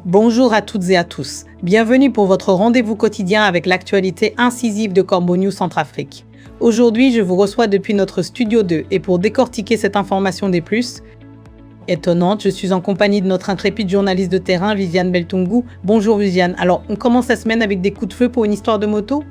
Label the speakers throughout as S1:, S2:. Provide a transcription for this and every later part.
S1: Bonjour à toutes et à tous. Bienvenue pour votre rendez-vous quotidien avec l'actualité incisive de Corbeau News Centrafrique. Aujourd'hui, je vous reçois depuis notre studio 2 et pour décortiquer cette information des plus étonnante, je suis en compagnie de notre intrépide journaliste de terrain, Viviane Beltungu. Bonjour Viviane. Alors, on commence la semaine avec des coups de feu pour une histoire de moto ?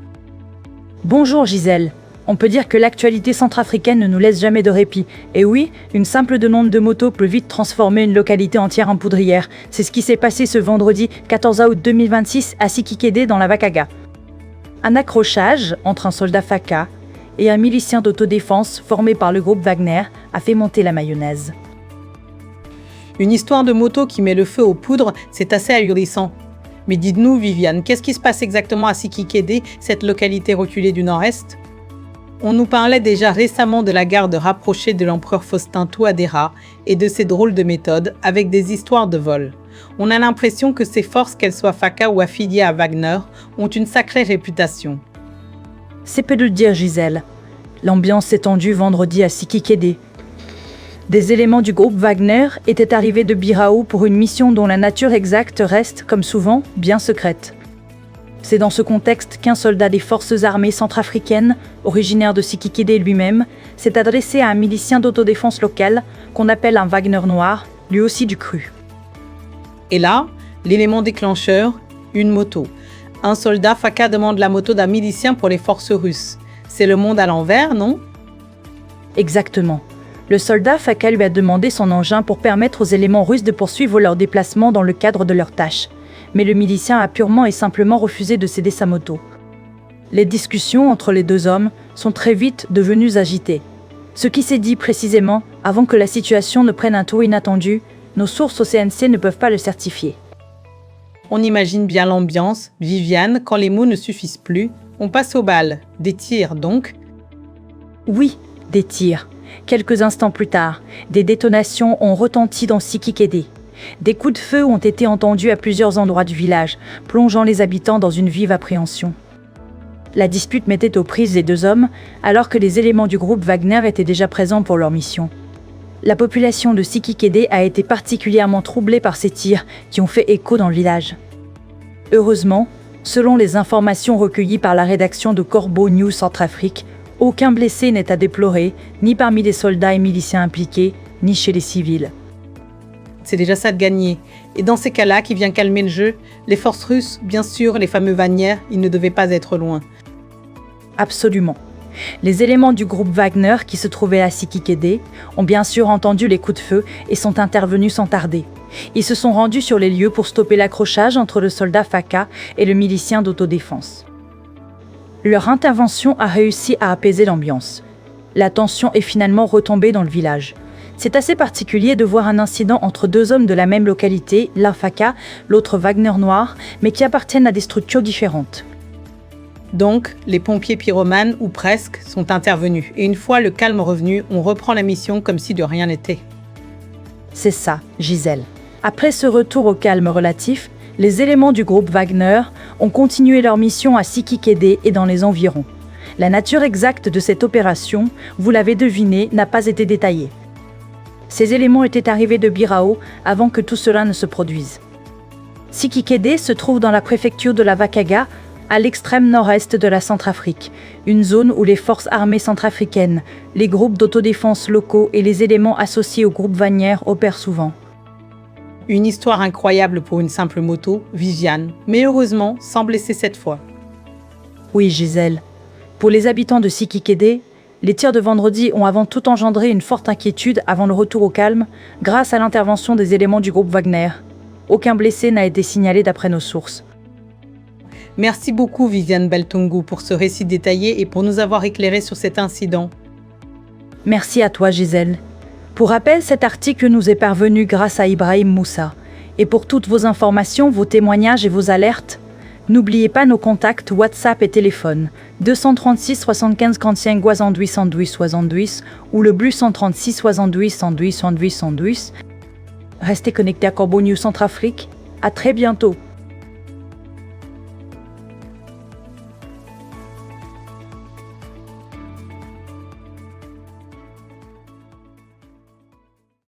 S2: Bonjour Gisèle. On peut dire que l'actualité centrafricaine ne nous laisse jamais de répit. Et oui, une simple demande de moto peut vite transformer une localité entière en poudrière. C'est ce qui s'est passé ce vendredi 14 août 2026 à Sikikede dans la Vakaga. Un accrochage entre un soldat Faka et un milicien d'autodéfense formé par le groupe Wagner a fait monter la mayonnaise.
S1: Une histoire de moto qui met le feu aux poudres, c'est assez ahurissant. Mais dites-nous Viviane, qu'est-ce qui se passe exactement à Sikikede, cette localité reculée du nord-est ? On nous parlait déjà récemment de la garde rapprochée de l'empereur Faustin Touadéra et de ses drôles de méthodes avec des histoires de vol. On a l'impression que ces forces, qu'elles soient Faka ou affiliées à Wagner, ont une sacrée réputation.
S2: C'est peu de le dire Gisèle. L'ambiance s'est tendue vendredi à Sikikede. Des éléments du groupe Wagner étaient arrivés de Birao pour une mission dont la nature exacte reste, comme souvent, bien secrète. C'est dans ce contexte qu'un soldat des forces armées centrafricaines, originaire de Sikikede lui-même, s'est adressé à un milicien d'autodéfense local qu'on appelle un Wagner noir, lui aussi du cru.
S1: Et là, l'élément déclencheur, une moto. Un soldat Faka demande la moto d'un milicien pour les forces russes. C'est le monde à l'envers, non ?
S2: Exactement. Le soldat Faka lui a demandé son engin pour permettre aux éléments russes de poursuivre leur déplacement dans le cadre de leurs tâches. Mais le milicien a purement et simplement refusé de céder sa moto. Les discussions entre les deux hommes sont très vite devenues agitées. Ce qui s'est dit précisément, avant que la situation ne prenne un tour inattendu, nos sources au CNC ne peuvent pas le certifier.
S1: On imagine bien l'ambiance. Viviane, quand les mots ne suffisent plus, on passe au bal. Des tirs donc ?
S2: Oui, des tirs. Quelques instants plus tard, des détonations ont retenti dans Sikikede. Des coups de feu ont été entendus à plusieurs endroits du village, plongeant les habitants dans une vive appréhension. La dispute mettait aux prises les deux hommes, alors que les éléments du groupe Wagner étaient déjà présents pour leur mission. La population de Sikikede a été particulièrement troublée par ces tirs qui ont fait écho dans le village. Heureusement, selon les informations recueillies par la rédaction de Corbeau News Centrafrique, aucun blessé n'est à déplorer, ni parmi les soldats et miliciens impliqués, ni chez les civils.
S1: C'est déjà ça de gagner. Et dans ces cas-là, qui vient calmer le jeu, les forces russes, bien sûr, les fameux Wagner, ils ne devaient pas être loin.
S2: Absolument. Les éléments du groupe Wagner qui se trouvaient à Sikikede ont bien sûr entendu les coups de feu et sont intervenus sans tarder. Ils se sont rendus sur les lieux pour stopper l'accrochage entre le soldat Faka et le milicien d'autodéfense. Leur intervention a réussi à apaiser l'ambiance. La tension est finalement retombée dans le village. C'est assez particulier de voir un incident entre deux hommes de la même localité, l'un Faka, l'autre Wagner noir, mais qui appartiennent à des structures différentes.
S1: Donc, les pompiers pyromanes, ou presque, sont intervenus. Et une fois le calme revenu, on reprend la mission comme si de rien n'était.
S2: C'est ça, Gisèle. Après ce retour au calme relatif, les éléments du groupe Wagner ont continué leur mission à Sikikede et dans les environs. La nature exacte de cette opération, vous l'avez deviné, n'a pas été détaillée. Ces éléments étaient arrivés de Birao avant que tout cela ne se produise. Sikikede se trouve dans la préfecture de la Vakaga, à l'extrême nord-est de la Centrafrique, une zone où les forces armées centrafricaines, les groupes d'autodéfense locaux et les éléments associés au groupe Wagner opèrent souvent.
S1: Une histoire incroyable pour une simple moto, Viviane, mais heureusement sans blesser cette fois.
S2: Oui, Gisèle. Pour les habitants de Sikikede, les tirs de vendredi ont avant tout engendré une forte inquiétude avant le retour au calme, grâce à l'intervention des éléments du groupe Wagner. Aucun blessé n'a été signalé d'après nos sources.
S1: Merci beaucoup Viviane Beltungu pour ce récit détaillé et pour nous avoir éclairé sur cet incident.
S2: Merci à toi Gisèle. Pour rappel, cet article nous est parvenu grâce à Ibrahim Moussa. Et pour toutes vos informations, vos témoignages et vos alertes, n'oubliez pas nos contacts WhatsApp et téléphone 236 75 45 72 112 72 ou le plus 136 72 112 112 112. Restez connectés à Corbeau News Centrafrique. À très bientôt.